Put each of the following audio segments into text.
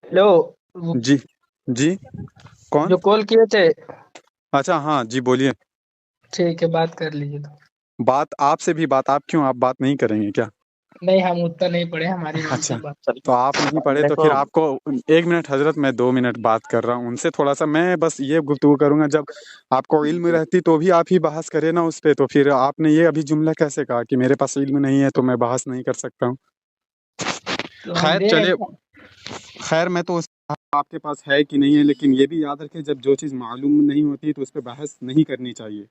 Hello. जी जी। कौन? जो call किए थे। अच्छा, हाँ जी, बोलिए। ठीक है, बात कर लीजिए तो। बात आपसे भी बात, आप क्यों, आप बात नहीं करेंगे क्या? नहीं, हम उतना नहीं पढ़े, हमारी मन से अच्छा, बात चल तो आप नहीं पढ़े तो फिर देखो। आपको 1 मिनट हजरत, मैं 2 मिनट बात कर रहा हूँ उनसे, थोड़ा सा मैं बस ये गुफ्तगू करूंगा। जब आपको इल्म रहती तो भी आप ही बहस करें ना उस पे, तो फिर आपने ये अभी जुमला कैसे कहा कि मेरे पास इल्म नहीं है तो मैं बहस नहीं कर सकता हूँ? तो हम खैर दे रहे चलिए, हैं। खैर मैं तो आपके पास है कि नहीं है, लेकिन ये भी याद रखें जब जो चीज़ मालूम नहीं होती तो उस पर बहस नहीं करनी चाहिए,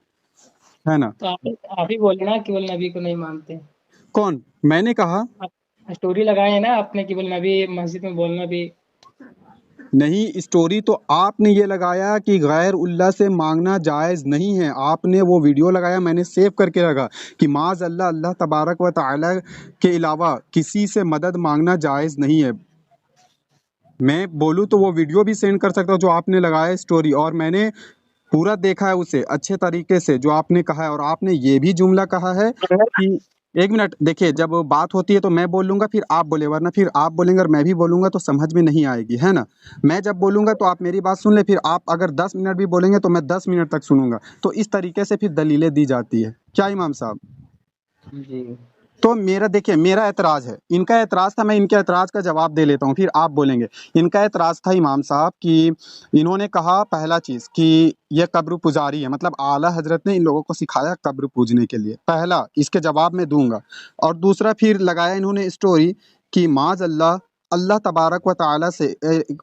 है ना? तो आप ही बोले ना केवल नबी को नहीं मानते। कौन? मैंने कहा? आप स्टोरी लगाए हैं ना आपने, केवल नबी मस्जिद में बोलना भी। नहीं, स्टोरी तो आपने ये लगाया कि गैर उल्लाह से मांगना जायज़ नहीं है। आपने वो वीडियो लगाया, मैंने सेव करके रखा कि माज़ अल्लाह, अल्लाह तबारक व तआला के अलावा किसी से मदद मांगना जायज़ नहीं है। मैं बोलूँ तो वो वीडियो भी सेंड कर सकता हूँ जो आपने लगाया स्टोरी, और मैंने पूरा देखा है उसे अच्छे तरीके से जो आपने कहा है। और आपने ये भी जुमला कहा है कि 1 मिनट देखिए, जब बात होती है तो मैं बोलूंगा फिर आप बोले, वरना फिर आप बोलेंगे और मैं भी बोलूंगा तो समझ में नहीं आएगी, है ना? मैं जब बोलूंगा तो आप मेरी बात सुन ले, फिर आप अगर 10 मिनट भी बोलेंगे तो मैं 10 मिनट तक सुनूंगा। तो इस तरीके से फिर दलीलें दी जाती है क्या इमाम साहब? जी। तो मेरा देखिए, मेरा एतराज़ है, इनका एतराज़ था, मैं इनके एतराज़ का जवाब दे लेता हूँ फिर आप बोलेंगे। इनका एतराज़ था इमाम साहब कि इन्होंने कहा पहला चीज़ कि ये कब्र पुजारी है, मतलब आला हजरत ने इन लोगों को सिखाया कब्र पूजने के लिए। पहला, इसके जवाब में दूंगा। और दूसरा फिर लगाया इन्होंने स्टोरी कि माज अल्लाह, अल्लाह तबारक व ताला से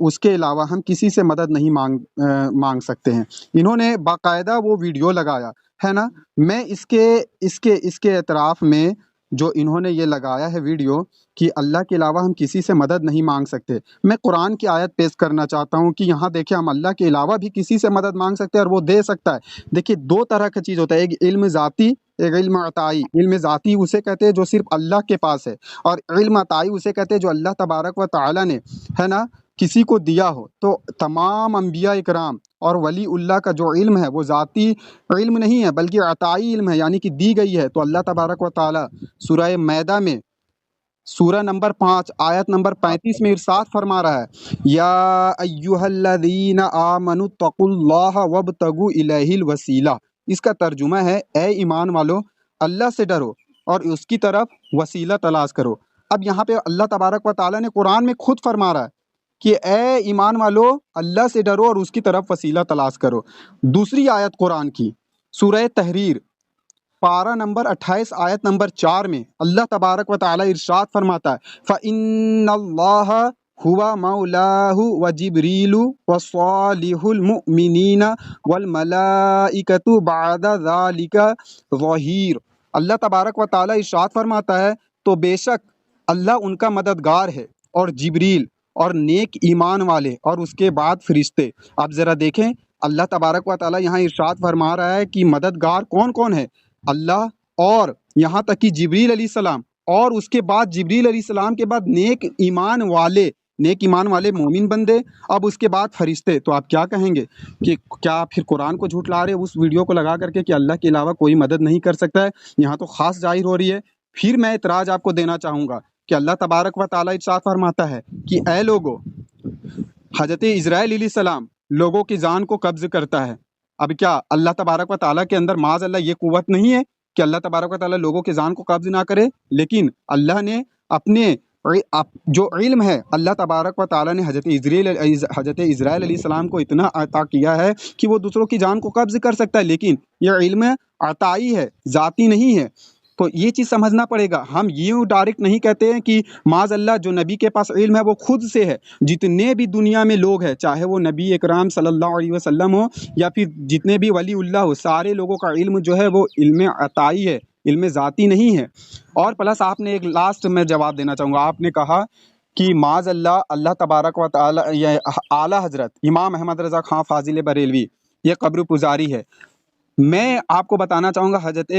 उसके अलावा हम किसी से मदद नहीं मांग सकते हैं। इन्होंने बाकायदा वो वीडियो लगाया, है ना? मैं इसके इसके इसके एतराफ़ में जो इन्होंने ये लगाया है वीडियो कि अल्लाह के अलावा हम किसी से मदद नहीं मांग सकते, मैं कुरान की आयत पेश करना चाहता हूँ कि यहाँ देखिए, हम अल्लाह के अलावा भी किसी से मदद मांग सकते हैं और वो दे सकता है। देखिए, दो तरह की चीज़ होता है, एक इल्म ज़ाती, एक इल्म अताई। इल्म ज़ाती उसे कहते हैं जो सिर्फ अल्लाह के पास है, और इल्म अताई उसे कहते हैं जो अल्लाह तबारक व ताला ने, है ना, किसी को दिया हो। तो तमाम अम्बिया इकराम और वली उल्लाह का जो इल्म है वो ज़ाती इल्म नहीं है बल्कि अताई इल्म है, यानी कि दी गई है। तो अल्लाह तबारक व ताला सूरह मैदा में सूरह नंबर 5 आयत नंबर 35 में इरशाद फरमा रहा है, या अय्युहल्लज़ीना आमनु तकुल्लाह वब्तगु इलैहिल वसीला। इसका तर्जुमा है, ए ईमान वालो, अल्लाह से डरो और उसकी तरफ वसीला तलाश करो। अब यहाँ पे अल्लाह तबारक व ताला ने कुरान में खुद फरमा रहा है कि ए ईमान वालो, अल्लाह से डरो और उसकी तरफ वसीला तलाश करो। दूसरी आयत कुरान की सूरह तहरीर पारा नंबर 28 आयत नंबर 4 में अल्लाह तबारक व ताला इरशाद फरमाता है, फ़इन्नल्लाह हुवा मौलाहु व जिब्रीलु व सालिहुल मुमिनीना वल मलाइकतु बअदा ज़ालिका ज़हीर। अल्लाह तबारक व ताला इरशाद फरमाता है, तो बेशक अल्लाह उनका मददगार है, और जिब्रील और नेक ईमान वाले, और उसके बाद फरिश्ते। आप ज़रा देखें, अल्लाह तबारक व ताला यहाँ इरशाद फरमा रहा है कि मददगार कौन कौन है? अल्लाह, और यहाँ तक कि जिब्रील अलैहिस्सलाम, और उसके बाद जिब्रील अलैहिस्सलाम के बाद नेक ईमान वाले मोमिन बंदे, अब उसके बाद फरिश्ते। तो आप क्या कहेंगे कि क्या आप फिर कुरान को झूठला रहे हो उस वीडियो को लगा करके कि अल्लाह के अलावा कोई मदद नहीं कर सकता है? यहाँ तो खास जाहिर हो रही है। फिर मैं इतराज आपको देना चाहूँगा कि अल्लाह तबारक व ताला इरशाद फरमाता है कि ऐ लोगो, हजरत इज़राइल अलैहिस्सलाम लोगों की जान को कब्ज करता है। अब क्या अल्लाह तबारक व ताला के अंदर माज अल्लाह ये कुव्वत नहीं है कि अल्लाह तबारक व ताला लोगों की जान को कब्ज ना करे? लेकिन अल्लाह ने अपने जो इल्म है, अल्लाह तबारक व ताला ने हजरत इज़राइल अलैहिस्सलाम को इतना अता किया है कि वो दूसरों की जान को कब्ज कर सकता है, लेकिन यह इल्म अताई है, ज़ाती नहीं है। तो ये चीज़ समझना पड़ेगा। हम यूँ डायरेक्ट नहीं कहते हैं कि माज़ अल्लाह जो नबी के पास इल्म है वो खुद से है। जितने भी दुनिया में लोग हैं, चाहे वो नबी इकराम सल्लल्लाहु अलैहि वसल्लम हो या फिर जितने भी वली उल्लाह हो, सारे लोगों का इल्म जो है वो इल्म अताई है, इल्म ज़ाती नहीं है। और प्लस आपने एक लास्ट में जवाब देना चाहूँगा, आपने कहा कि माज़ अल्लाह, अल्लाह तबारक व तआला, ये आला हज़रत इमाम अहमद रज़ा खां फाजिल बरेलवी ये कब्र पुजारी है। मैं आपको बताना चाहूँगा, हजरत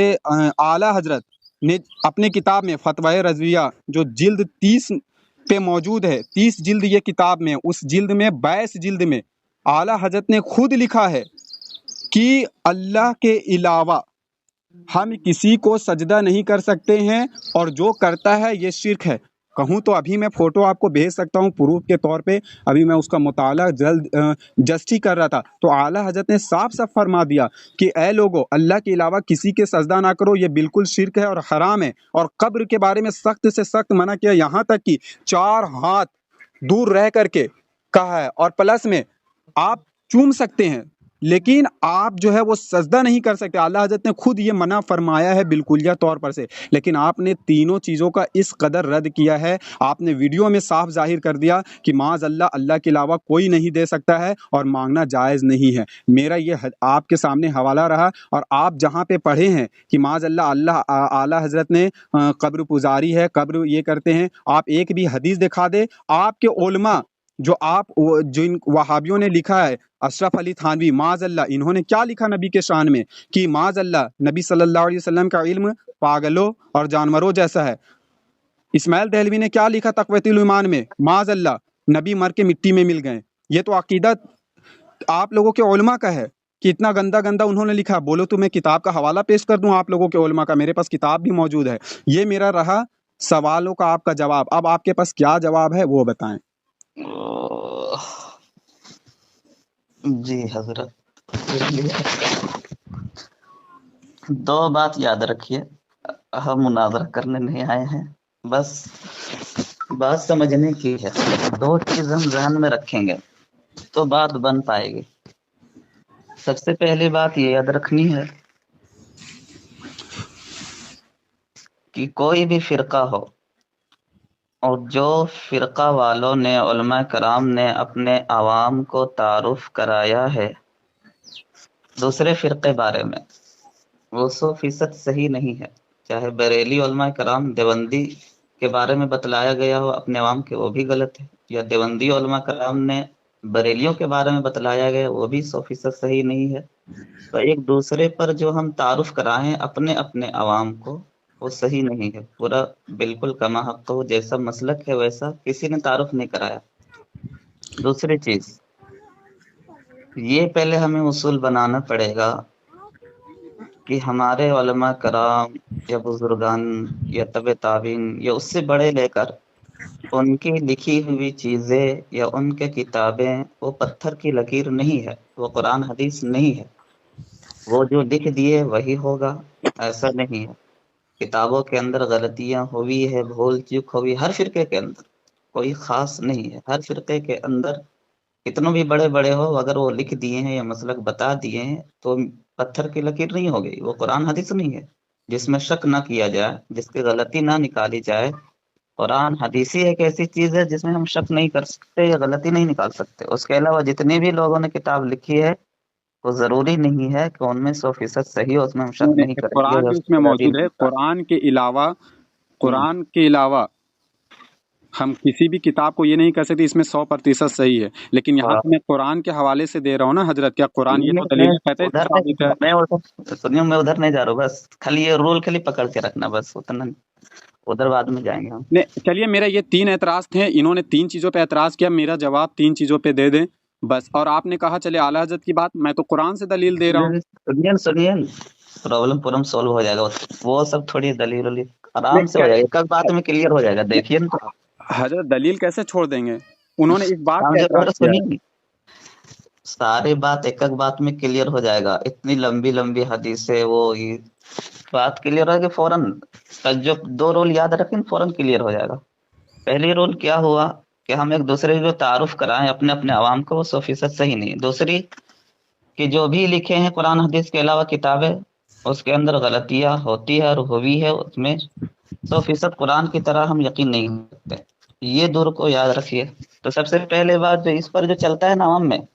आला हजरत ने अपने किताब में फतवा रज़विया जो जिल्द 30 पे मौजूद है, 30 जिल्द ये किताब में, उस जिल्द में 22 जिल्द में आला हजरत ने खुद लिखा है कि अल्लाह के अलावा हम किसी को सजदा नहीं कर सकते हैं, और जो करता है ये शिर्क है। कहूँ तो अभी मैं फ़ोटो आपको भेज सकता हूँ प्रूफ के तौर पे। अभी मैं उसका मुताला जस्ट ही कर रहा था, तो आला हज़रत ने साफ साफ फरमा दिया कि ए लोगो, अल्लाह के अलावा किसी के सजदा ना करो, ये बिल्कुल शिरक है और हराम है। और कब्र के बारे में सख्त से सख्त मना किया, यहाँ तक कि 4 हाथ दूर रह करके कहा है। और प्लस में आप चूम सकते हैं, लेकिन आप जो है वो सजदा नहीं कर सकते। आला हज़रत ने खुद ये मना फरमाया है बिल्कुलिया तौर पर से, लेकिन आपने तीनों चीज़ों का इस कदर रद्द किया है। आपने वीडियो में साफ जाहिर कर दिया कि माज़ अल्लाह, अल्लाह के अलावा कोई नहीं दे सकता है और मांगना जायज़ नहीं है। मेरा ये आपके सामने हवाला रहा। और आप जहाँ पे पढ़े हैं कि माज़ अल्लाह, आला हज़रत ने कब्र पुजारी है, कब्र ये करते हैं, आप एक भी हदीस दिखा दे। आपके उलमा जो जिन वहाबियों ने लिखा है, अशरफ अली थानवी माज़ अल्लाह, इन्होंने क्या लिखा नबी के शान में कि माज़ अल्लाह, नबी सल्लल्लाहु अलैहि वसल्लम का इल्म पागलों और जानवरों जैसा है। इस्माइल दहलवी ने क्या लिखा तक़वीतुल ईमान में, माज़ अल्लाह, नबी मर के मिट्टी में मिल गए। ये तो अकीदा आप लोगों के उलमा का है कि इतना गंदा गंदा उन्होंने लिखा। बोलो तो मैं किताब का हवाला पेश कर दूं आप लोगों के उलमा का, मेरे पास किताब भी मौजूद है। ये मेरा रहा सवालों का आपका जवाब। अब आपके पास क्या जवाब है वो बताएं। जी हजरत, दो बात याद रखिए, हम मुनाजरा करने नहीं आए हैं, बस बात समझने की है। दो चीज हम ध्यान में रखेंगे तो बात बन पाएगी। सबसे पहली बात ये याद रखनी है कि कोई भी फिरका हो, और जो फिरका वालों ने, उलमा कराम ने अपने आवाम को तारुफ कराया है दूसरे फिरके बारे में, वो 100% सही नहीं है। चाहे बरेली उलमा कराम देवंदी के बारे में बतलाया गया हो अपने आवाम के, वो भी गलत है, या देवंदी उलमा कराम ने बरेलियों के बारे में बतलाया गया वो भी 100% सही नहीं है। तो एक दूसरे पर जो हम तारुफ कराएं अपने अपने आवाम को, वो सही नहीं है। पूरा बिल्कुल कमा हक हो, जैसा मसलक है वैसा किसी ने तारुफ नहीं कराया। दूसरी चीज, ये पहले हमें उसूल बनाना पड़ेगा कि हमारे उलमा कराम या बुजुर्गान या तबे ताबीन या उससे बड़े लेकर उनकी लिखी हुई चीजें या उनके किताबें वो पत्थर की लकीर नहीं है, वो कुरान हदीस नहीं है। वो जो लिख दिए वही होगा, ऐसा नहीं है। किताबों के अंदर गलतियां हुई है, भूल चूक हुई, हर फिरके के अंदर, कोई खास नहीं है। हर फिरके के अंदर कितनों भी बड़े बड़े हो, अगर वो लिख दिए हैं या मसलक बता दिए हैं तो पत्थर की लकीर नहीं हो गई, वो कुरान हदीस नहीं है जिसमें शक ना किया जाए, जिसकी गलती ना निकाली जाए। कुरान हदीसी एक ऐसी चीज है जिसमें हम शक नहीं कर सकते या गलती नहीं निकाल सकते। उसके अलावा जितने भी लोगों ने किताब लिखी है वो जरूरी नहीं है कि उनमें 100% सही हो, उसमें हम शक नहीं करेंगे कुरान या भी उसकी उसमें गलती मौजूद नहीं है। निकालेंगे। कुरान के अलावा हम किसी भी किताब को ये नहीं कह सकते इसमें 100% सही है। लेकिन यहाँ हाँ, तो मैं कुरान के हवाले से दे रहा हूँ ना हजरत, क्या कुरान ये तो मैं दलील कहता है उधर साबित नहीं, है। मैं उधर सुनिए, मैं उधर नहीं जा रहा हूँ, बस खाली ये रूल खाली पकड़ के रखना, बस उतना। उधर बाद में जाएंगे हम। नहीं, चलिए, मेरा ये 3 एतराज थे, इन्होंने 3 चीज़ों पे एतराज़ किया, मेरा जवाब 3 चीज़ों पे दे दें बस। और आपने कहा चले आला हजरत की बात, मैं तो कुरान से दलील दे रहा हूँ। सुनिए सुनिए, प्रॉब्लम सॉल्व हो जाएगा, वो सब थोड़ी दलील वलील आराम से हो नहीं, जाएगा, एक बात में क्लियर हो जाएगा, देखिए ना। तो हजरत दलील कैसे छोड़ देंगे, उन्होंने इस बात काम पे जो एतराज़ किया है। सुनिए, सारी बात एक एक बात में क्लियर हो जाएगा। इतनी लंबी लंबी हदीसें, वो ये बात क्लियर हो गई फौरन। जो 2 रोल याद रखें फौरन क्लियर हो जाएगा। पहली रोल क्या हुआ कि हम एक दूसरे को तारुफ कराएं अपने अपने आवाम को, वो 100% सही नहीं। दूसरी कि जो भी लिखे हैं कुरान हदीस के अलावा किताबें, उसके अंदर गलतियां होती है और हुई है, उसमें 100% कुरान की तरह हम यकीन नहीं कर सकते। ये दूर को याद रखिए। तो सबसे पहले बात जो इस पर जो चलता है ना आवाम में,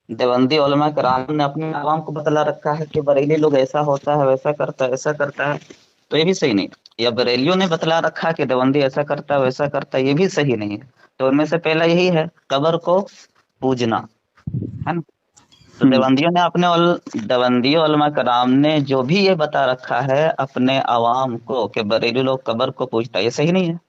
देवबंदी उलमा कराम ने अपने आवाम को बतला रखा है कि बरेली लोग ऐसा होता है, वैसा करता है, ऐसा करता है, तो ये भी सही नहीं। या बरेलियों ने बतला रखा है कि देवबंदी ऐसा करता है, वैसा करता है, ये भी सही नहीं है। तो उनमें से पहला यही है, कब्र को पूजना, है ना। तो देवबंदी उलमा कराम ने जो भी ये बता रखा है अपने आवाम को कि बरेली लोग कब्र को पूजता है, ये सही नहीं है।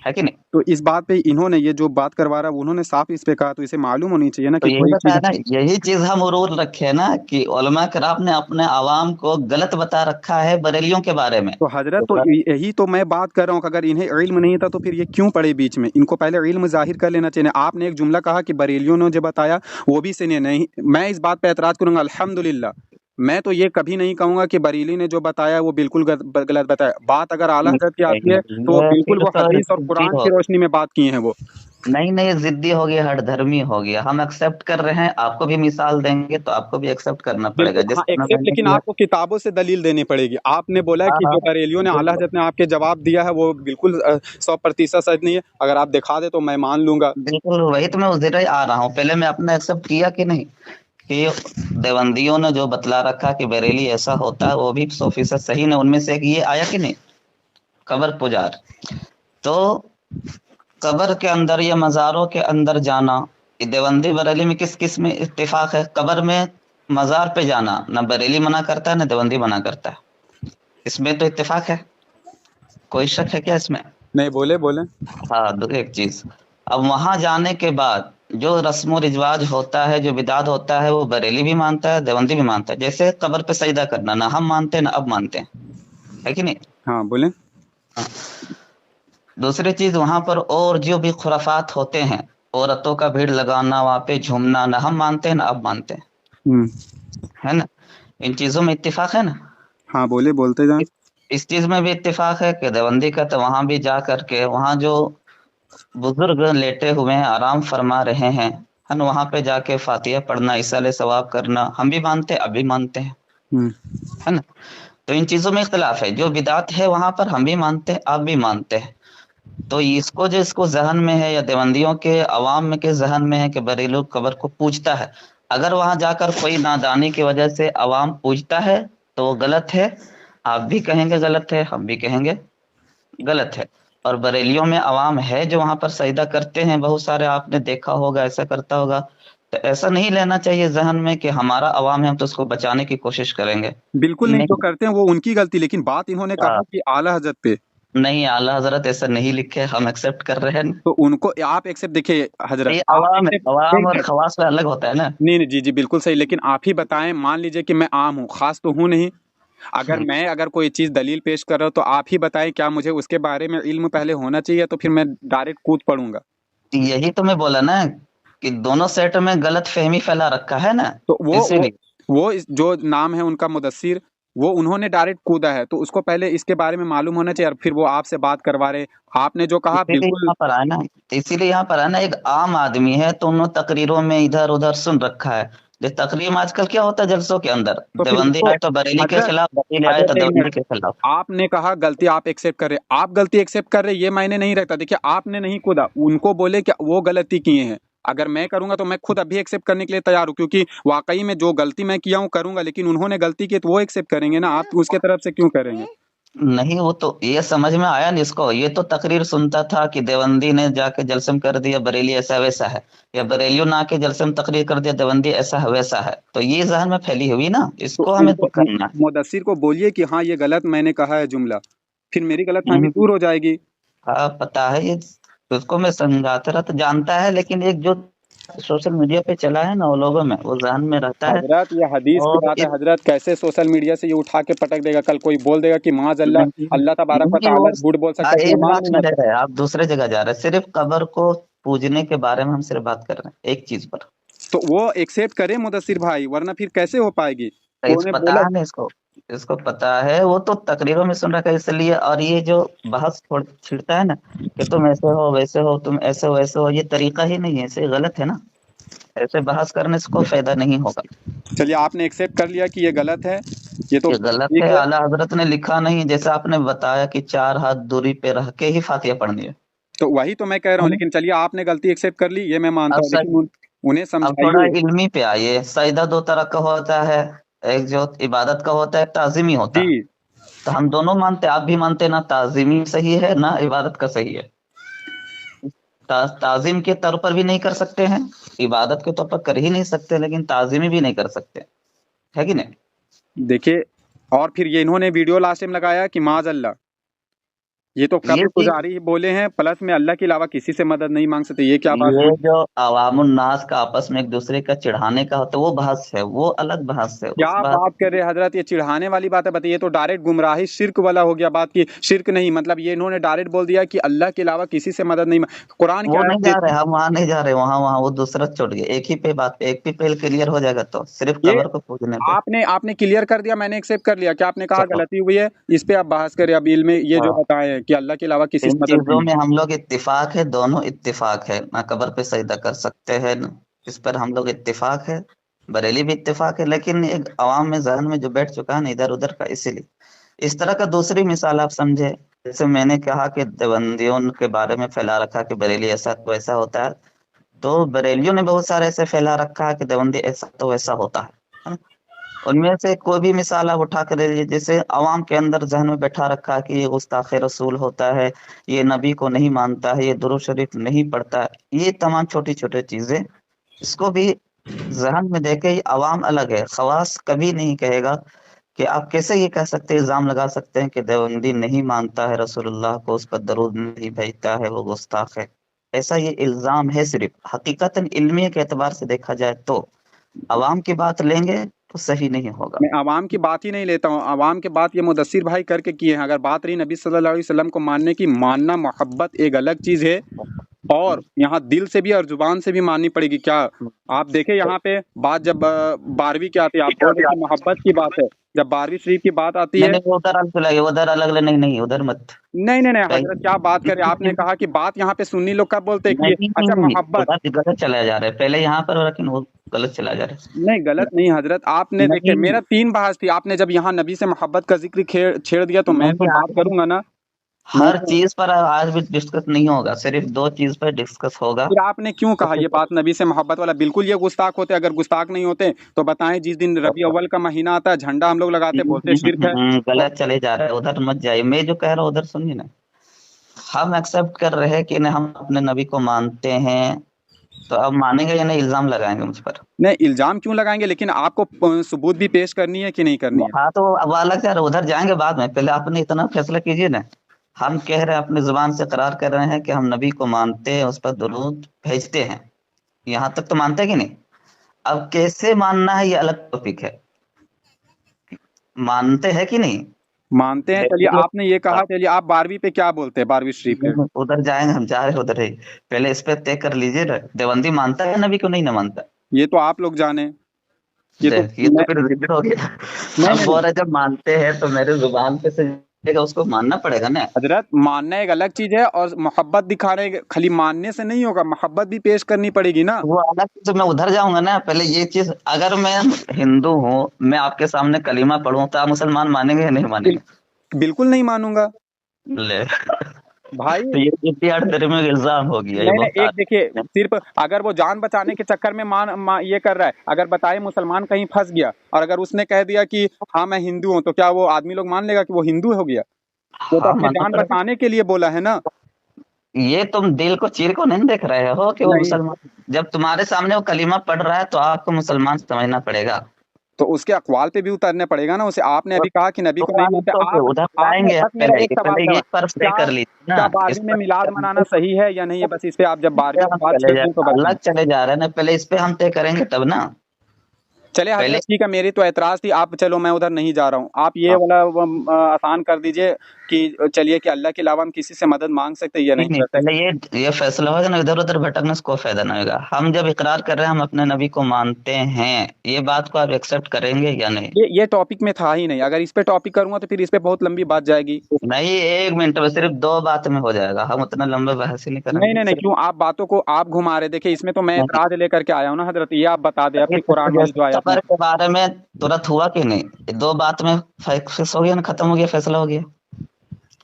है कि नहीं? तो इस बात पे इन्होंने ये जो बात करवा रहा है उन्होंने साफ इस पे कहा, तो इसे मालूम होनी चाहिए ना तो कि यही कोई बताया चीज। ना, यही चीज हम उरूर रखे हैं ना कि उलमा कराम ने अपने आवाम को गलत बता रखा है बरेलियों के बारे में। तो हजरत, तो तो यही तो मैं बात कर रहा हूँ कि अगर इन्हें इल्म नहीं था तो फिर ये क्यों पड़े बीच में? इनको पहले इल्म जाहिर कर लेना चाहिए। आपने एक जुमला कहा कि बरेलियों ने जो बताया वो भी सही नहीं, मैं इस बात पे एतराज करूंगा। अल्हम्दुलिल्लाह, मैं तो ये कभी नहीं कहूंगा कि बरेली ने जो बताया वो बिल्कुल गलत बताया। बात अगर आला हजरत की आती है तो वो ये बिल्कुल फिर वो तो हदीस और जिद्दी कुरान हो की रोशनी में बात किए हैं वो। नहीं नहीं, जिद्दी हो गया, हठधर्मी हो गया। हम एक्सेप्ट कर रहे हैं, आपको भी मिसाल देंगे तो आपको भी एक्सेप्ट करना पड़ेगा, बिल्कुल जिस हाँ तरह एक्सेप्ट, मैंने लेकिन किया। आपको किताबों से दलील देनी पड़ेगी। आपने बोला है हाँ कि हाँ, जो बरेलियों ने आला बिल्कुल हजरत ने आपके जवाब दिया है वो बिल्कुल 100% सच नहीं है। अगर आप दिखा दे तो मैं मान लूंगा। बिल्कुल, वही तो मैं उस ही आ रहा हूँ। पहले मैं अपना एक्सेप्ट किया कि नहीं, कि देवंदियों ने जो बतला रखा कि बरेली ऐसा होता है वो भी 100% सही नहीं। उनमें से एक ये आया कि नहीं, कब्र पुजार। तो कब्र के अंदर या मज़ारों के अंदर जाना, ये देवंदी बरेली में किस किस में इत्तेफाक है? कब्र में, मज़ार पे जाना ना बरेली मना करता है ना देवंदी मना करता है, इसमें तो इत्तेफाक है। कोई शक है क्या इसमें? नहीं, बोले बोले। हाँ, एक चीज, अब वहां जाने के बाद जो रस्म रिवाज होता है, जो बिदात होता है, वो बरेली भी मानता है देवंदी भी मानता है। जैसे कब्र पे सजदा करना, ना हम मानते हैं ना अब मानते हैं, है कि नहीं? हाँ बोले। हाँ। दूसरी चीज, वहां पर और जो भी खुराफात होते हैं, औरतों का भीड़ लगाना, वहां पे झूमना, ना हम मानते हैं ना अब मानते हैं, हम्म। है ना? इन चीजों में इत्तेफाक है ना? हाँ बोले, बोलते जाए। इस चीज में भी इत्तेफाक है कि देवंदी का, तो वहां भी जा करके वहां जो बुजुर्ग लेटे हुए हैं, आराम फरमा रहे हैं, है ना, वहां पे जाके फातिहा पढ़ना, इसाले सवाब करना, हम भी मानते हैं, अभी मानते हैं, हम्म। है ना? तो इन चीजों में इख्तिलाफ है। जो बिदात है वहां पर हम भी मानते हैं, आप भी मानते हैं। तो इसको जो इसको जहन में है, या देवंदियों के अवाम में के जहन में है कि बरेलू कब्र को पूजता है, अगर वहां जाकर कोई नादानी की वजह से अवाम पूजता है तो वो गलत है। आप भी कहेंगे गलत है, हम भी कहेंगे गलत है। और बरेलियों में अवाम है जो वहां पर सजदा करते हैं, बहुत सारे आपने देखा होगा, ऐसा करता होगा। तो ऐसा नहीं लेना चाहिए जहन में कि हमारा अवाम है, हम तो उसको बचाने की कोशिश करेंगे। बिल्कुल नहीं, जो नहीं, करते हैं वो उनकी गलती, लेकिन बात इन्होंने कहा कि आला हजरत पे, नहीं, आला हजरत ऐसा नहीं लिखे, हम एक्सेप्ट कर रहे हैं। तो उनको आप एक्सेप्ट, देखिए हजरत ये आप अवाम है, एक्सेप्ट अवाम और खवास में अलग होता है ना। नहीं नहीं, जी जी बिल्कुल सही, लेकिन आप ही बताएं, मान लीजिए कि मैं आम हूँ, खास तो हूँ नहीं। अगर कोई चीज़ दलील पेश कर रहा हूँ तो आप ही बताएं, क्या मुझे उसके बारे में इल्म पहले होना चाहिए तो फिर मैं डायरेक्ट कूद पड़ूंगा? यही तो मैं बोला ना कि दोनों सेट में गलत फहमी फैला रखा है ना, तो इसीलिए। जो नाम है उनका मुदस्सिर, वो उन्होंने डायरेक्ट कूदा है, तो उसको पहले इसके बारे में मालूम होना चाहिए, और फिर वो आपसे बात करवा रहे। आपने जो कहा इसीलिए बिल्कुल। यहाँ पर आना, इसीलिए यहाँ पर आना, एक आम आदमी है तो उन्होंने तकरीरों में इधर उधर सुन रखा है। जो तकरीर में आजकल क्या होता है जलसों के अंदर, तो फिर देवंदी उसको आए तो बरेली के हजरत खिलाफ, बरेली आए तो हजरत एक देवंदी मिनट, के खिलाफ। आपने कहा गलती आप एक्सेप्ट कर रहे, आप गलती एक्सेप्ट कर रहे, ये मायने नहीं रखता। देखिए आपने नहीं कूदा, उनको बोले कि वो गलती किए हैं। अगर मैं करूंगा तो मैं खुद अभी एक्सेप्ट करने के लिए तैयार हूँ, क्योंकि वाकई में जो गलती मैं किया हूँ करूंगा, लेकिन उन्होंने गलती की तो वो एक्सेप्ट करेंगे ना, आप उसके तरफ से क्यों करेंगे? नहीं, वो तो ये समझ में आया नहीं इसको। ये तो तकरीर सुनता था कि देवंदी ने जाके जलसम कर दिया, बरेली ऐसा वैसा है, या बरेलियों ने आके जलसम तकरीर कर दिया, देवंदी ऐसा है वैसा है। तो ये जहन में फैली हुई ना, तो इसको हमें उनको दूर करना है। मुदस्सिर को बोलिए कि हाँ ये गलत मैंने कहा है जुमला, फिर मेरी गलतफहमी हम्म, दूर हो जाएगी। हाँ पता है ये, उसको मैं समझाता रहा तो जानता है, लेकिन एक जो सोशल मीडिया पे चला है ना, वो लोगों में वो जहन में रहता है। हजरत ये हदीस की और बात है हजरत, कैसे सोशल मीडिया से ये उठा के पटक देगा? कल कोई बोल देगा कि माज अल्लाह, नहीं अल्लाह तबारक व नहीं, तआला वो झूठ बोल सकता है, तो एक मैं मान बात नहीं में ना रह सकता। रहे हैं आप, दूसरे जगह जा रहे हैं। सिर्फ कब्र को पूजने के बारे में हम सिर्फ बात कर रहे हैं, एक चीज पर। तो वो एक्सेप्ट करे मुदस्सिर भाई, वरना फिर कैसे हो पाएगी? तो इस उन्होंने पता बोला। है ना इसको, इसको पता है, वो तो तकरीरों में सुन रखा है इसलिए। और ये जो बहस छिड़ता है ना कि तुम ऐसे हो वैसे हो, तुम ऐसे हो वैसे हो, ये तरीका ही नहीं है, ऐसे गलत है ना। ऐसे बहस करने से कोई फायदा नहीं होगा। चलिए आपने एक्सेप्ट कर लिया कि ये गलत है, ये तो ये गलत ठीक है, है। आला हजरत ने लिखा नहीं, जैसे आपने बताया कि 4 हाथ दूरी पे रह के ही फातिहा पढ़नी है। तो वही तो मैं कह रहा है हूँ, ना? लेकिन चलिए आपने गलती एक्सेप्ट कर ली, ये मैं मानता अब हूँ, सच, लेकिन उन्हें अब थोड़ा समझाइए। इल्मी पे आइए। सजदा 2 तरह का होता है, एक जो इबादत का होता है, एक ताजीमी होता है। जी। तो हम दोनों मानते हैं, आप भी मानते हैं ना, ताजीमी सही है ना इबादत का सही है। ताजीम के तौर पर भी नहीं कर सकते हैं, इबादत के तौर पर कर ही नहीं सकते, लेकिन ताजीमी भी नहीं कर सकते, है कि नहीं? देखिए, और फिर ये इन्होंने वीडियो लास्ट टाइम लगाया कि माज अल्लाह, ये तो ये कब्र चीज पुजारी ही बोले हैं, प्लस में अल्लाह के अलावा किसी से मदद नहीं मांग सकते, ये क्या बात ये हुई? जो अवामुन्नास का आपस में एक दूसरे का चिढ़ाने का होता है वो बहस है, वो अलग बहस है। क्या उस बात बात कर रहे हैं हजरत, ये चिढ़ाने वाली बात है बताइए, तो डायरेक्ट गुमराही शिरक वाला हो गया बात की शिरक नहीं, मतलब ये इन्होंने डायरेक्ट बोल दिया कि अल्लाह के अलावा किसी से मदद नहीं कुरान वो क्या नहीं है जा रहे, हम वहां नहीं जा रहे, वहां वहां वो दूसरा छोड़ गए। एक ही पे बात पे, एक भी पे क्लियर हो जाएगा तो सिर्फ ये कबर को पूजने पे। आपने आपने क्लियर कर दिया, मैंने एक्सेप्ट कर लिया, क्या आपने कहा चलो, गलती हुई है, इस पे आप बहस करें। अब इल्म ये जो हाँ, बताए हैं कि अल्लाह के अलावा किसी से इन मदद चीजों नहीं। में हम लोग इत्तिफाक है, दोनों इत्तिफाक है, ना कबर पे सजदा कर सकते हैं न इस पर हम लोग इत्तिफाक है, बरेली भी इत्तिफाक है। लेकिन एक अवाम में जहन में जो बैठ चुका है ना इधर उधर का, इसीलिए इस तरह का। दूसरी मिसाल आप समझे, जैसे मैंने कहा कि देवबंदियों के बारे में फैला रखा कि बरेली ऐसा तो ऐसा होता है, तो बरेलियों ने बहुत सारे ऐसे फैला रखा है कि देवबंदी ऐसा तो वैसा होता है ना? उनमें से कोई भी मिसाल आप उठा कर ले लीजिए, जैसे अवाम के अंदर जहन में बैठा रखा है कि ये गुस्ताखे रसूल होता है, ये नबी को नहीं मानता है, ये दुरूद शरीफ नहीं पढ़ता है, ये तमाम छोटी छोटी चीजें, इसको भी जहन में देके ये अवाम अलग है, खवास कभी नहीं कहेगा। कि आप कैसे ये कह सकते हैं, इल्जाम लगा सकते हैं कि देवबंदी नहीं मानता है रसूलुल्लाह को, उस पर दरूद नहीं भेजता है, वो गुस्ताख है। ऐसा ये इल्जाम है, सिर्फ हकीकतन इल्मी के एतबार से देखा जाए तो अवाम की बात लेंगे तो सही नहीं होगा। मैं आवाम की बात ही नहीं लेता हूँ, आवाम की बात ये मुदस्सिर भाई करके किए हैं। अगर बात रही नबी सल्लल्लाहु अलैहि वसल्लम को मानने की, मानना मोहब्बत एक अलग चीज़ है, और यहाँ दिल से भी और जुबान से भी माननी पड़ेगी। क्या आप देखें यहाँ पे बात जब 12वीं की आती है, आप बोल रहे कि मोहब्बत की बात है, जब 12वीं शरीफ की बात आती नहीं है। नहीं, वो उधर अलग चला गया, उधर अलग नहीं नहीं, उधर मत। नहीं नहीं नहीं हजरत, क्या बात करें, आपने पहले कहा कि बात यहाँ पे सुन्नी लोग कब बोलते हैं कि नहीं अच्छा नहीं, मोहब्बत। उधर गलत चला जा रहा है, पहले यहाँ पर लेकिन वो गलत चला जा रहा नहीं गलत नहीं हजरत, आपने है। देखे नहीं मेरा 3 बहस थी, आपने जब यहाँ नबी से मोहब्बत का जिक्र छेड़ दिया तो मैं तो नहीं, बात करूंगा ना। मैं हर तो चीज पर आज भी डिस्कस नहीं होगा, सिर्फ दो चीज पर डिस्कस होगा। फिर आपने क्यों कहा ये बात नबी से मोहब्बत वाला? बिल्कुल ये गुस्ताख होते, अगर गुस्ताख नहीं होते तो बताएं, जिस दिन रबी अव्वल का महीना आता है झंडा हम लोग लगाते, बोलते शिरक है। गलत चले जा रहे हैं, उधर मत जाइए। मैं जो कह रहा हूँ उधर सुनिए ना। हम एक्सेप्ट कर रहे हैं कि नहीं, हम अपने नबी को मानते हैं, तो अब मानेंगे या नहीं, इल्जाम लगाएंगे मुझ पर। नहीं इल्जाम क्यों लगाएंगे, लेकिन आपको सबूत भी पेश करनी है कि नहीं करनी है? हाँ, तो अब अलग जा रहे, उधर जाएंगे बाद में, पहले आपने इतना फैसला कीजिए ना। हम कह रहे हैं, अपनी जुबान से करार कर रहे हैं कि हम नबी को मानते हैं, उस पर दुरूद भेजते हैं, यहाँ तक तो मानते हैं कि नहीं। अब कैसे मानना है ये अलग टॉपिक है, मानते हैं कि नहीं। मानते हैं, चलिए देखिए, आपने ये कहा, चलिए आप 12वीं पे क्या बोलते हैं, 12वीं शरीफ पे? उधर जाएंगे, हम जा रहे हैं उधर ही। पहले इस पे तय कर लीजिए ना, देवबंदी मानता है नबी को, नहीं ना मानता। ये तो आप लोग जाने, ये तो ये तो मैं फिर जिक्र हो गया। नहीं अब नहीं बोल नहीं रहे जब मानते हैं तो मेरे जुबान पे से जाएगा, उसको मानना पड़ेगा ना। हजरत, मानना एक अलग चीज है और मोहब्बत दिखाने खाली मानने से नहीं होगा, मोहब्बत भी पेश करनी पड़ेगी ना। वो अलग चीज, मैं उधर जाऊंगा ना। पहले ये चीज, अगर मैं हिंदू हूँ, मैं आपके सामने कलीमा पढ़ूं, तो आप मुसलमान मानेंगे या नहीं मानेंगे। बिल्कुल नहीं मानूंगा ले, भाई। तो ये इतिहास तेरे में इल्जाम हो गया, ये नहीं बहुत नहीं, एक देखिए, आगे। सिर्फ अगर वो जान बचाने के चक्कर में ये कर रहा है, अगर बताए मुसलमान कहीं फंस गया और अगर उसने कह दिया कि हाँ मैं हिंदू हूँ, तो क्या वो आदमी लोग मान लेगा कि वो हिंदू हो गया? वो तो हाँ, अपने मानना जान पड़ेगा। बचाने के लिए बोला है ना। ये तुम दिल को चीर को नहीं देख रहे हो कि वो नहीं, मुसलमान, जब तुम्हारे सामने वो कलीमा पढ़ रहा है तो आपको मुसलमान समझना पड़ेगा। तो उसके अकवाल पे भी उतरने पड़ेगा ना उसे। आपने तो अभी कहा कि नबी तो को नहीं मानते तो फिर आप। उधर आपने जाएंगे, बस मेरा पहले एक सवाल पहले था, ये पर्व तय क्या कर लीजिए क्या ना, इस 12वीं में पर मिलाद मनाना सही है या नहीं है? बस इस पे आप जब इस पे 12वीं की हम बात चले छेड़ जा दें तो बताएं। अलग चले जा रहे हैं ना, पहले इस पे हम तय करेंगे तब ना। चले पहले हजरत, ठीक है, मेरी तो एतराज थी आप, चलो मैं उधर नहीं जा रहा हूँ, आप ये वाला आसान कर दीजिए कि चलिए कि अल्लाह के अलावा हम किसी से मदद मांग सकते हैं या नहीं नहीं नहीं, कर पहले सकते? ये फैसला होगा ना, इधर उधर भटकने से कोई फायदा नहीं होगा। हम जब इकरार कर रहे हैं हम अपने नबी को मानते हैं, ये बात को आप एक्सेप्ट करेंगे या नहीं। ये टॉपिक में था ही नहीं, अगर इस पे टॉपिक करूंगा तो फिर इस पे बहुत लंबी बात जाएगी। नहीं, 1 मिनट में सिर्फ 2 बात में हो जाएगा, हम उतना लंबा बहस ही नहीं नहीं करेंगे नहीं नहीं, सिर्फ। क्यों आप बातों को आप घुमा रहे? देखिए इसमें तो मैं नहीं, एतराज लेकर के आया हूँ ना हजरत, ये आप बता दे अब कि कुरान वाली जैसे जो आयत में। कबर के बारे में तुरंत हुआ कि नहीं, ये 2 बात में फिक्स हो गया ना, खत्म हो गया, फैसला हो गया।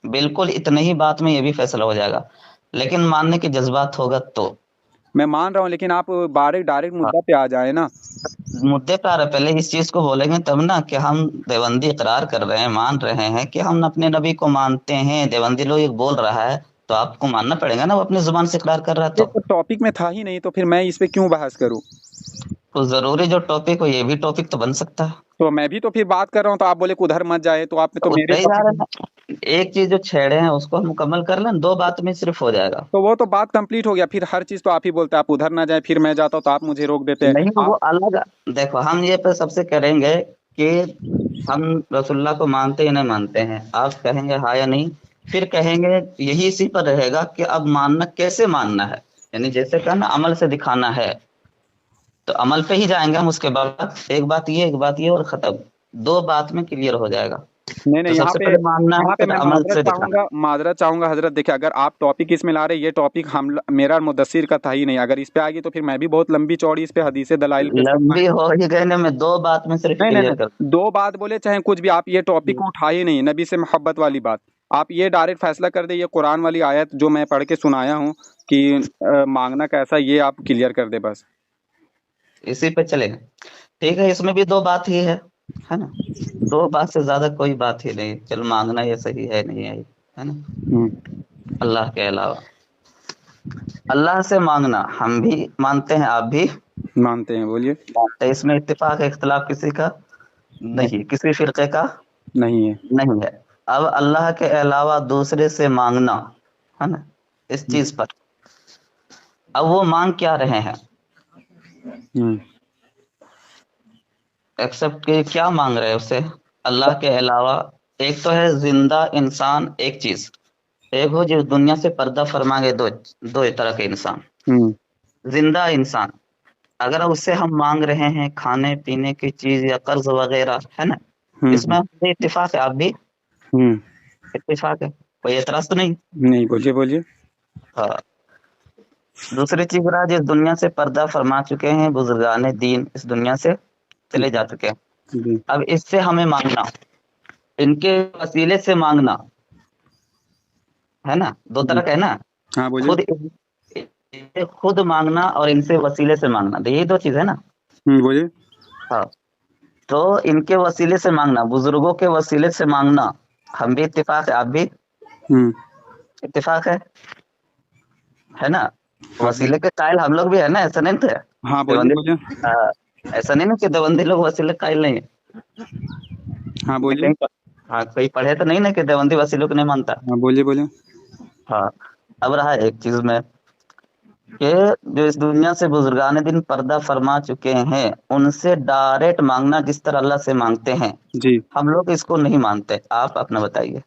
बिल्कुल इतने ही बात में ये भी फैसला हो जाएगा, लेकिन मानने के जज्बात होगा तो। मैं मान रहा हूँ, लेकिन आप डायरेक्ट हाँ, मुद्दा पे आ जाए ना। मुद्दे पे आ रहे, पहले इस चीज को बोलेंगे तब ना कि हम देवबंदी इकरार कर रहे हैं, मान रहे हैं कि हम अपने नबी को मानते हैं, देवबंदी लोग ये बोल रहा है, तो आपको मानना पड़ेगा ना, वो अपनी जुबान से इकरार कर रहा है ये तो। तो टॉपिक में था ही नहीं, तो फिर मैं इस पे क्यों बहस करूँ? तो जरूरी जो टॉपिक हो, ये भी टॉपिक तो बन सकता है। तो मैं भी तो फिर बात कर रहा हूँ, तो आप बोले कि उधर मत जाए, तो आपने तो उधर मेरे ही जा टॉपिक रहे हैं, ایک چیز جو چھیڑے ہیں اس کو ہم مکمل کر لیں، 2 بات میں صرف ہو جائے گا. تو وہ تو بات کمپلیٹ ہو گیا، پھر ہر چیز تو آپ ہی بولتے ہیں، آپ ادھر نہ جائیں پھر میں جاتا ہوں تو آپ مجھے روک دیتے ہیں. نہیں آپ وہ الگ. دیکھو ہم یہ پہ سب سے کریں گے کہ ہم رسول اللہ کو مانتے یا نہیں مانتے ہیں، آپ کہیں گے ہاں یا نہیں، پھر کہیں گے یہی اسی پر رہے گا کہ اب ماننا کیسے ماننا ہے، یعنی جیسے کہ نا عمل سے دکھانا ہے تو عمل پہ ہی جائیں گے ہم. اس کے بعد ایک بات یہ اور ختم، 2 بات میں کلیئر ہو جائے گا. نہیں تو نہیں، سب سے پہلے ماننا ہے، یہاں پہ پھر میں عمل سے دکھانا. معذرت چاہوں گا حضرت. دیکھیں اگر آپ ٹاپک اس میں لا رہے، یہ ٹاپک میرا اور مدثر کا تھا ہی نہیں. اگر اس پہ آ گئی تو پھر میں بھی بہت لمبی چوڑی اس پہ حدیث دلائل پیش کروں گا. لمبی ہو ہی گئے نا، میں 2 بات میں صرف نہیں نہیں کلیئر کر نہیں، 2 بات بولے چاہے کچھ بھی، آپ یہ ٹاپک دوں. اٹھائے نہیں، نبی سے محبت والی بات. آپ یہ ڈائریکٹ فیصلہ کر دیں، یہ قرآن والی آیت جو میں پڑھ کے سنایا ہوں کہ مانگنا کیسا، یہ آپ کلیئر کر دیں بس. اسی پہ چلے گا. ٹھیک ہے، اس میں بھی 2 بات ہی ہے نا. 2 بات سے زیادہ کوئی بات ہی نہیں. چل مانگنا یہ صحیح ہے نہیں ہے نا. ہوں، اللہ کے علاوہ اللہ سے مانگنا ہم بھی مانتے ہیں، آپ بھی مانتے ہیں، بولیے. مانتے ہیں. اس میں اتفاق ہے، اختلاف کسی کا نہیں، کسی فرقے کا نہیں ہے. نہیں ہے. اب اللہ کے علاوہ دوسرے سے مانگنا ہے نا، اس چیز پر اب وہ مانگ کیا رہے ہیں، ہوں، ایکسپٹ کہ کیا مانگ رہے ہیں اس سے اللہ کے علاوہ. ایک تو ہے زندہ انسان، ایک چیز، ایک ہو جو دنیا سے پردہ فرما گئے. دو طرح کے انسان. ہوں، زندہ انسان اگر اس سے ہم مانگ رہے ہیں کھانے پینے کی چیز یا قرض وغیرہ ہے نا، ہوں، اس میں ہم سے اتفاق ہے، آپ بھی ہوں. اتفاق ہے، کوئی اعتراض تو نہیں. نہیں، بولیے بولیے. ہاں. دوسری چیز رہا جس دنیا سے پردہ فرما چکے ہیں بزرگان دین، اس دنیا سے چلے جا چکے ہیں. جی. اب اس سے ہمیں مانگنا، ان کے وسیلے سے مانگنا ہے نا. 2 جی. طرح کا ہے نا، ہاں بولیے. خود مانگنا اور ان سے وسیلے سے مانگنا، تو یہی 2 چیز ہے نا. بولیے. ہاں. تو ان کے وسیلے سے مانگنا، بزرگوں کے وسیلے سے مانگنا، ہم بھی اتفاق ہے، آپ بھی ہوں. اتفاق ہے نا. ہاں وسیلے کے قائل ہم لوگ بھی ہے نا، ایسا نہیں تھے ہاں، بولیے دیوبندی. بولیے. ایسا نہیں نا کہ دیوبندی لوگ وسیلے کے قائل نہیں ہے. ہاں بولیے. ہاں کوئی پڑھے تو نہیں نا کہ دیوبندی وسیلوں کو نہیں مانتا. ہاں بولیے بولیے. ہاں. اب رہا ایک چیز میں کہ جو اس دنیا سے بزرگان دین پردہ فرما چکے ہیں، ان سے ڈائریکٹ مانگنا جس طرح اللہ سے مانگتے ہیں، جی. ہم لوگ اس کو نہیں مانتے. آپ اپنا بتائیے.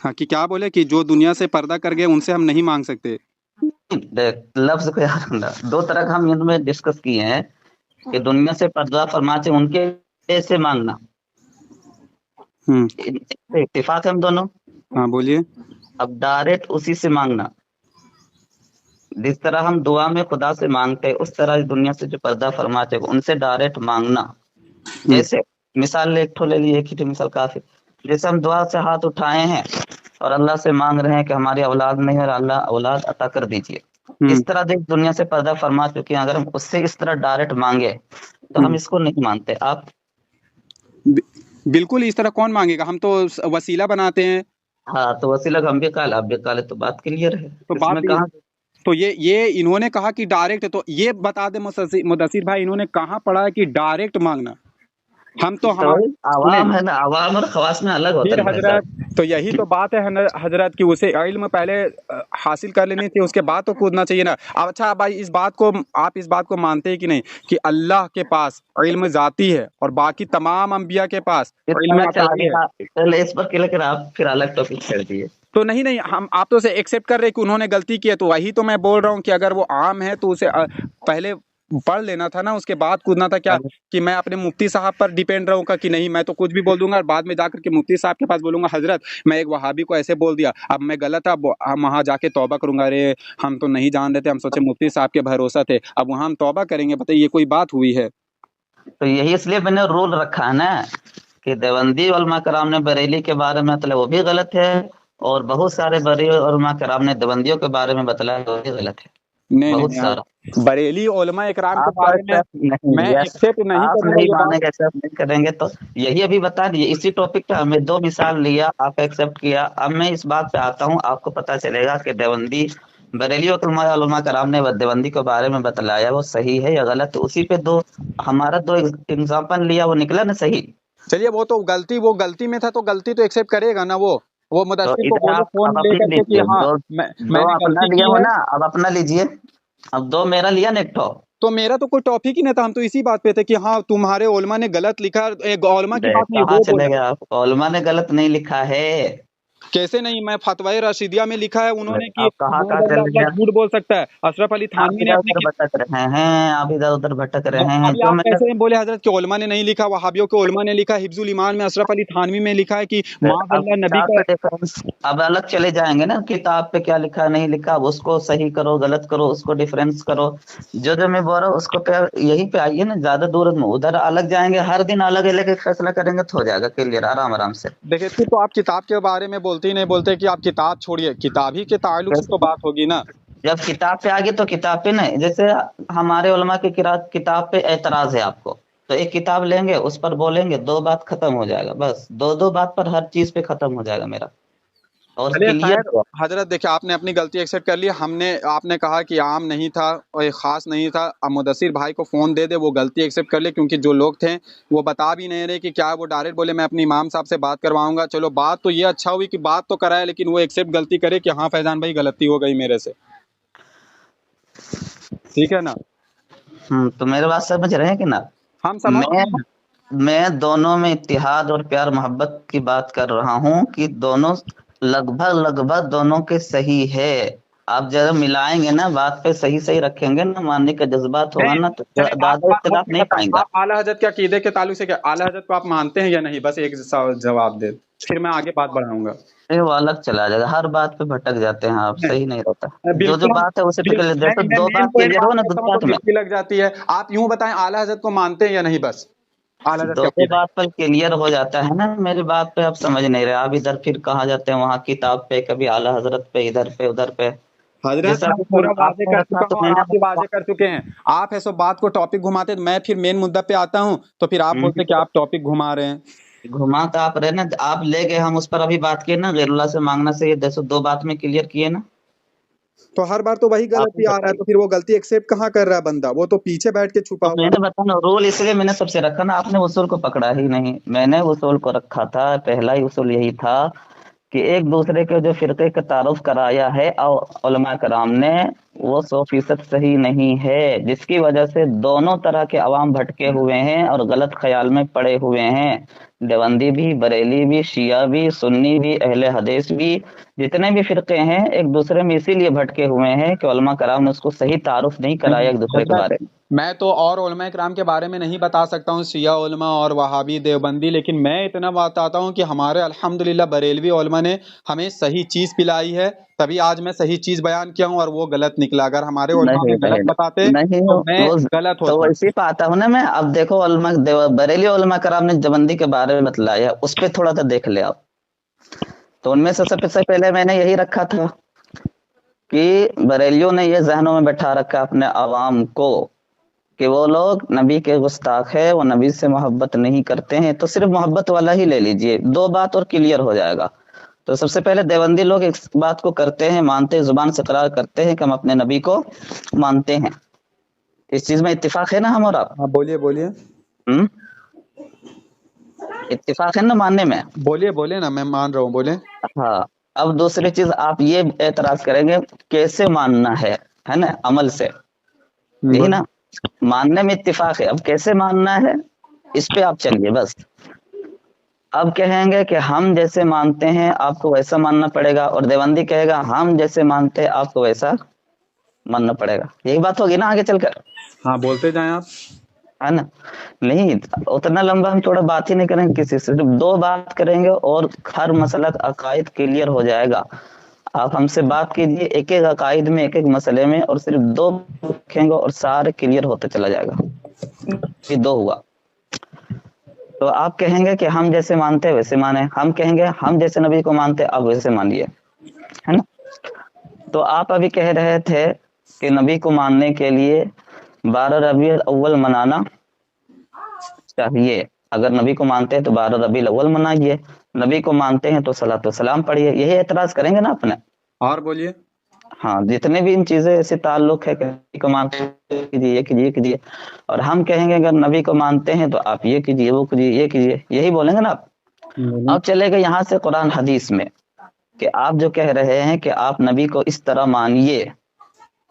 ہاں کہ کیا بولے کہ جو دنیا سے پردہ کر گئے ان سے ہم نہیں مانگ سکتے. لفظ کو یاد رکھنا. 2 طرح کا ہم ان میں ڈسکس کیے ہیں کہ دنیا سے پردہ فرما سے ان کے سے مانگنا، ہوں. اتفاق ہے ہم دونوں. ہاں بولیے. اب ڈائریکٹ اسی سے مانگنا، جس طرح ہم دعا میں خدا سے مانگتے اس طرح اس دنیا سے جو پردہ فرماتے ان سے ڈائریکٹ مانگنا. ہوں. جیسے مثال ایک ٹھو لے لیے، ایک ہی مثال کافی. جیسے ہم دعا سے ہاتھ اٹھائے ہیں اور اللہ سے مانگ رہے ہیں کہ ہماری اولاد نہیں ہے اور اللہ اولاد عطا کر دیجیے، ہوں. اس طرح دیکھ دنیا سے پردہ فرما چکے ہیں. اگر ہم اس سے اس طرح ڈائریکٹ مانگے تو ہم ہوں. اس کو نہیں مانتے. آپ بالکل اس طرح کون مانگے گا، ہم تو وسیلہ بناتے ہیں. ہاں تو وسیلہ ہم بھی قائل، آپ بھی قائل، تو بات کلیئر ہے. تو اس میں بات کہاں تو یہ انہوں نے کہا کہ ڈائریکٹ، تو یہ بتا دے مدثر بھائی انہوں نے کہاں پڑھا ہے کہ ڈائریکٹ مانگنا. ہم تو تو سنیں عوام ہے نا، عوام اور خواص میں الگ ہوتا پھر ہے نا بھائی صاحب. حضرت، تو یہی تو بات ہے حضرت کہ اسے علم پہلے حاصل کر لینی تھی، اس کے بعد تو کودنا چاہیے نا. اب اچھا بھائی آپ اس بات کو مانتے ہیں کہ نہیں کہ اللہ کے پاس علم ذاتی ہے اور باقی تمام انبیاء کے پاس علم عطائی ہے؟ چلے اس پر کلیئر، آپ پھر الگ ٹاپک چھیڑ دیے. تو نہیں آپ تو اسے ایکسیپٹ کر رہے کہ انہوں نے غلطی کی ہے، تو وہی تو میں بول رہا ہوں کہ اگر وہ عام ہے تو اسے پہلے پڑھ لینا تھا نا، اس کے بعد کودنا تھا. کیا کہ میں اپنے مفتی صاحب پر ڈیپینڈ رہوں گا کہ نہیں میں تو کچھ بھی بول دوں گا اور بعد میں جا کر کے مفتی صاحب کے پاس بولوں گا حضرت میں ایک وہابی کو ایسے بول دیا، اب میں غلط تھا، ہم وہاں جا کے توبہ کروں گا. ارے ہم تو نہیں جان رہے تھے، ہم سوچے مفتی صاحب کے بھروسہ تھے، اب وہاں ہم توبہ کریں گے. بتائیے یہ کوئی بات ہوئی ہے؟ تو یہی اس لیے میں نے رول رکھا ہے نا کہ دیوبندی علماء کرام نے بریلی کے بارے میں بتایا وہ بھی غلط ہے، اور بہت سارے بریلی علماء کرام نے دیوبندیوں کے بارے میں بتلایا وہ بھی غلط ہے. نہیں بہت نہیں، سارا بریلی علماء اکرام کے آپ کو بارے میں ایکسپٹ نہیں، میں یس ایکسیپٹ نہیں آپ کروں گا نہیں یہ مانیں بات. گے، ایکسپٹ نہیں کریں گے. تو یہی ابھی بتا دیے اسی ٹاپک پہ ہمیں 2 مثال لیا، آپ ایکسپٹ کیا. اب میں اس بات پہ آتا ہوں، آپ کو پتا چلے گا کہ دیوبندی بریلیوں کے علماء کرام نے دیوبندی کے بارے میں بتلایا وہ صحیح ہے یا غلط. تو اسی پہ ہمارا 2 ایگزامپل لیا، وہ نکلا نا صحیح. چلیے وہ غلطی میں تھا تو غلطی تو ایکسیپٹ کرے گا نا وہ. वो तो मुदस्सिर को इधर बोलो आप फोन अब ले अपनी करके कि लीजिए, हाँ दो दो मैंने अपना गलती लिया की हो है। ना, अब अपना लीजिए। अब दो मेरा लिया ना एक ठो। तो मेरा तो कोई टॉपिक ही नहीं था, हम तो इसी बात पे थे कि हाँ तुम्हारे उलमा ने गलत लिखा, उलमा की बात नहीं कहाँ वो चले बोला। गए आप? उलमा ने गलत नहीं लिखा है। कैसे नहीं, मैं फतवाए राशिदिया में लिखा है उन्होंने कि आप कहाँ कहाँ माज़अल्लाह चले अल्लाह गए? झूठ बोल सकता है। अशरफ अली आप थानवी ने इधर अपने उधर भटक रहे हैं, आप इधर उधर भटक रहे हैं, अभी जो आप मैंने कैसे बोले हजरत के उलमा ने नहीं लिखा, वहाबियों के उलमा ने लिखा, हिफ्जुल ईमान में अशरफ अली थानवी में लिखा है कि अब माज़अल्लाह नबी किताब का। पे डिफरेंस, अब अलग चले जाएंगे ना, किताब पे क्या लिखा नहीं लिखा, अब उसको सही करो गलत करो, उसको डिफरेंस करो। जो जो मैं बोल रहा हूँ उसको पे यही पे आइए ना, ज्यादा दूर में उधर अलग जाएंगे, हर दिन अलग अलग एक फैसला करेंगे तो हो जाएगा क्लियर, आराम आराम से। देखिए फिर तो आप किताब के बारे में बोलते ही नहीं, बोलते कि आप किताब छोड़िए, किताब ही के ताल्लुक से तो बात होगी ना। जब किताब पे आ गए तो किताब पे नहीं, जैसे हमारे उलमा की किताब पे एतराज है आपको, तो एक किताब लेंगे उस पर बोलेंगे, दो बात खत्म हो जाएगा, बस दो दो बात पर हर चीज पे खत्म हो जाएगा मेरा, और चलिए क्लियर खैर, हजरत देखिए आपने अपनी गलती एक्सेप्ट कर ली, हमने आपने कहा कि आम नहीं था और एक खास नहीं था। अब मुदस्सिर भाई को फ़ोन दे दे, वो गलती एक्सेप्ट कर ले, क्योंकि जो लोग थे वो बता भी नहीं रहे कि क्या, वो डायरेक्ट बोले मैं अपने इमाम साहब से बात करवाऊंगा। चलो बात तो ये अच्छा हुई कि बात तो कराए, लेकिन वो एक्सेप्ट गलती करे कि हाँ फैजान भाई गलती हो गई मेरे से, ठीक है ना। तो मेरे बात समझ रहे हैं कि ना? हम समझ मैं गए हैं। मैं दोनों में इत्तिहाद और प्यार मोहब्बत की बात कर रहा हूँ कि दोनों लगभग लगभग दोनों के सही है। आप जरा मिलाएंगे ना, बात पे सही सही रखेंगे ना, मानने का जज्बात होगा नहीं, ना, तो चलिए ज्यादा बात बहुत इख्तिलाफ नहीं करता हूँ, पाएंगा। आप आला हजरत के अकीदे के ताल्लुक से क्या आला हजरत को आप मानते हैं या नहीं, बस एक जवाब दे, फिर मैं आगे बात बढ़ाऊंगा। फिर वो अलग चला जाएगा, हर बात पे भटक जाते हैं आप, सही नहीं रहता। जो जो बिल्कुल बात है उसी पे क्लियर, जैसे नहीं, मैं दो मेन बात पॉइंट क्लियर बात हो ना करता दूसरी हूँ तो बात में, बिल्कुल लग जाती है। आप यूं बताएं आला हजरत को मानते हैं या नहीं, बस आला हजरत दो के दो अकीदे। बात पर क्लियर हो जाता है ना। मेरी बात पे आप समझ नहीं रहे, आप इधर फिर कहाँ जाते हैं, वहाँ किताब पे, कभी आला हजरत पे, इधर पे उधर पे। हजरत जैसा मैं अभी पूरा वाजे आपने कर रखा चुका तो हूँ और मैंने आप भी वाजे कर चुके हैं। आप ऐसो बात को टॉपिक घुमाते, मैं फिर मेन मुद्दा पे आता हूँ तो फिर आप बोलते कि आप टॉपिक घुमा रहे हैं। घुमा तो आप रहे ना, आप ले गए, हम उस पर अभी बात किए ना, गैरुल्लाह से मांगना से, ये जैसे दो बात में क्लियर किए ना। तो हर बार तो वही आप गलती आ रहा है, बताइए। तो फिर वो गलती एक्सेप्ट कहाँ कर रहा है बंदा, वो तो पीछे बैठ के छुपा तो हुआ मैंने बताया ना, रूल इसलिए मैंने सबसे रखा ना, आपने उसूल को पकड़ा ही नहीं, मैंने उसूल को रखा था, पहला ही उसूल यही था कि एक दूसरे के जो फिरके का तारुफ कराया है और उलमा कराम ने, वो 100% सही नहीं है, जिसकी वजह से दोनों तरह के अवाम भटके हुए हैं और गलत ख्याल में पड़े हुए हैं। देवंदी भी, बरेली भी, शिया भी, सुन्नी भी, अहले हदीस भी, जितने भी फिरके हैं एक दूसरे में इसीलिए भटके हुए हैं कि उलमा कराम ने उसको सही तारुफ नहीं कराया एक दूसरे के हजरत। बारे में। मैं तो और उलमा इकराम के बारे में नहीं बता सकता हूँ, शिया उलमा और वहाबी देवबंदी, लेकिन मैं इतना बताता हूँ कि हमारे अल्हम्दुलिल्लाह बरेलवी उलमा ने हमें सही चीज़ पिलाई है, तभी आज मैं सही चीज़ बयान किया हूँ और वो गलत निकला। अगर हमारे उलमा नहीं में गलत नहीं बताते नहीं, तो मैं वो गलत तो होता। इसी पे आता हूँ ना मैं। अब देखो, बरेली उलमा कराम ने जबंदी के बारे में बतलाया, उस पे थोड़ा सा देख ले आप। तो उनमें से सबसे पहले मैंने यही रखा था कि बरेलियों ने ये जहनों में बैठा रखा अपने अवाम को कि वो लोग नबी के गुस्ताख है, वो नबी से मोहब्बत नहीं करते हैं, तो सिर्फ मोहब्बत वाला ही ले लीजिए, दो बात और क्लियर हो जाएगा। तो सबसे पहले देवबंदी लोग इस बात को करते हैं, मानते हैं, जुबान से इकरार करते हैं कि हम अपने नबी को मानते हैं। इस चीज में इत्तिफाक है ना हम और आप? हाँ बोलिए बोलिए। हम्म, इत्तिफाक है ना मानने में? बोलिए बोलिए ना, मैं मान रहा हूँ, बोले। हाँ। अब दूसरी चीज आप ये एतराज करेंगे, कैसे मानना है ना, अमल से, यही बोलिए। ना। मानने में इत्तिफाक है, अब कैसे मानना है इस पे आप चलिए बस। अब कहेंगे कि हम जैसे मानते हैं आपको वैसा मानना पड़ेगा, और देवबंदी कहेगा हम जैसे मानते हैं आपको वैसा मानना पड़ेगा, यही बात होगी ना आगे चलकर, हाँ बोलते जाएं आप। है ना। नहीं, उतना लंबा हम थोड़ा बात ही नहीं करेंगे किसी से, सिर्फ दो बात करेंगे और हर मसला का अकायद क्लियर हो जाएगा। आप हमसे बात कीजिए एक एक अकायद में, एक एक मसले में, और सिर्फ दो रखेंगे और सारे क्लियर होते चला जाएगा। ये दो हुआ। तो आप कहेंगे कि हम जैसे मानते हैं वैसे माने, हम कहेंगे हम जैसे नबी को मानते हैं आप वैसे मानिए, है ना। तो आप अभी कह रहे थे कि नबी को मानने के लिए 12 रबीउल अव्वल मनाना चाहिए, अगर नबी को मानते हैं तो 12 रबीउल अव्वल मनाइए, नबी को मानते हैं तो सलातो सलाम पढ़िए, यही एतराज करेंगे ना अपने। और बोलिए। हाँ, जितने भी इन चीजें से ताल्लुक है कि नबी को मानते हैं कीजिए, ये कीजिए, ये कीजिए, और हम कहेंगे अगर नबी को मानते हैं तो आप ये कीजिए, वो कीजिए, ये कीजिए, यही बोलेंगे ना आप। बोलिए। अब चले गए यहाँ से कुरान हदीस में। کہ آپ جو کہہ رہے ہیں کہ آپ نبی کو اس طرح مانیے،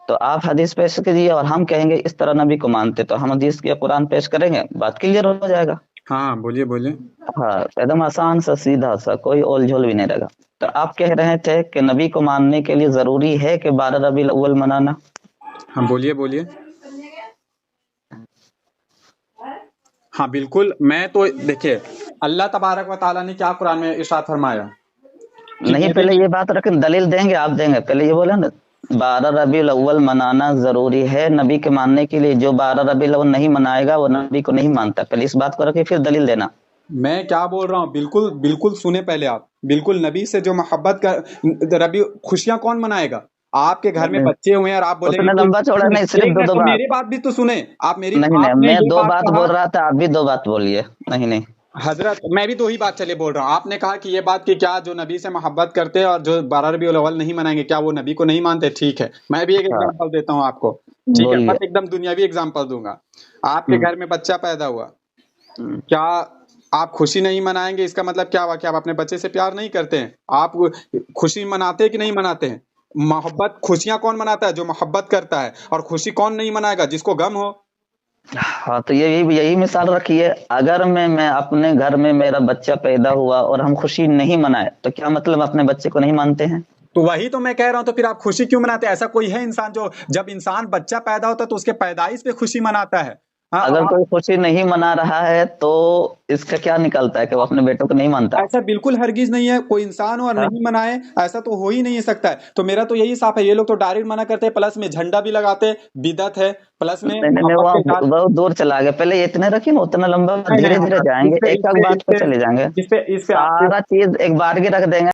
تو آپ حدیث پیش کیجیے، اور ہم کہیں گے اس طرح نبی کو مانتے، تو ہم حدیث یا قرآن پیش کریں گے، بات کلیئر ہو جائے گا۔ ہاں بولیے بولیے۔ ہاں، ایک دم آسان سا سیدھا سا، کوئی اول جھول بھی نہیں رہے گا۔ تو آپ کہہ رہے تھے کہ نبی کو ماننے کے لیے ضروری ہے کہ 12 ربیع الاول منانا۔ ہاں بولیے بولیے۔ ہاں بالکل، میں تو دیکھیے اللہ تبارک و تعالیٰ نے کیا قرآن میں ارشاد فرمایا کہ نہیں، میرے پہلے یہ بات رکھیں، دلیل دیں گے، آپ دیں گے، پہلے یہ بولے نا 12 ربیع الاول منانا ضروری ہے نبی کے ماننے کے لیے، جو 12 ربیع الاول نہیں منائے گا وہ نبی کو نہیں مانتا، پہلے اس بات کو رکھے پھر دلیل دینا۔ میں کیا بول رہا ہوں، بالکل بالکل سنیں پہلے آپ، بالکل نبی سے جو محبت کر ربی خوشیاں کون منائے گا؟ آپ کے گھر میں بچے ہوئے ہیں اور آپ بولیں اتنا گے لمبا چوڑا نہیں، صرف ایک دو منٹ دو تو بات۔ میری بات بھی تو سنیں آپ، میری نہیں آپ نہیں، نے میں یہ 2 بات بات کہا بول رہا تھا، آپ بھی 2 بات بولیے۔ نہیں نہیں، حضرت میں بھی 2 ہی بات چلے بول رہا ہوں، آپ نے کہا کہ یہ بات کہ کیا جو نبی سے محبت کرتے اور جو 12 ربیع الاول نہیں منائیں گے کیا وہ نبی کو نہیں مانتے؟ ٹھیک ہے، میں بھی ایک ہاں ایگزامپل دیتا ہوں آپ کو، ٹھیک ہے، بولیے۔ بس ایک دم دنیاوی ایگزامپل دوں گا۔ آپ کے ہم، گھر میں بچہ پیدا ہوا، ہم، کیا آپ خوشی نہیں منائیں گے؟ اس کا مطلب کیا ہوا کہ آپ اپنے بچے سے پیار نہیں کرتے ہیں؟ آپ خوشی مناتے کہ نہیں مناتے ہیں؟ محبت خوشیاں کون مناتا ہے؟ جو محبت کرتا ہے، اور خوشی کون نہیں منائے گا؟ جس کو غم ہو۔ ہاں، تو یہی مثال رکھیے، اگر میں اپنے گھر میں میرا بچہ پیدا ہوا اور ہم خوشی نہیں منائے تو کیا مطلب اپنے بچے کو نہیں مانتے ہیں؟ تو وہی تو میں کہہ رہا ہوں، تو پھر آپ خوشی کیوں مناتے ہیں؟ ایسا کوئی ہے انسان جو جب انسان بچہ پیدا ہوتا ہے تو اس کے پیدائش پہ خوشی مناتا ہے؟ ہاں، اور اگر آپ کوئی خوشی نہیں منا رہا ہے تو اس کا کیا نکلتا ہے کہ وہ اپنے بیٹوں کو نہیں مانتا؟ ایسا بالکل ہرگز نہیں ہے، کوئی انسان ہو اور ہاں؟ نہیں منائے، ایسا تو ہو ہی نہیں سکتا ہے۔ تو میرا تو یہی صاف ہے، یہ لوگ تو ڈائریکٹ منع کرتے ہیں، پلس میں جھنڈا بھی لگاتے، بدعت ہے، پلس میں نہیں نہیں، محبت وہ کے ساتھ۔ بہت دور چلا گیا، پہلے اتنے رکھیے نا، اتنا لمبا نہیں دھیرے نہیں دھیرے حضرت، جائیں گے، ایک ایک بات پہ چلے جائیں گے، اس پہ آپ سارا چیز ایک بار کے رکھ دیں گے۔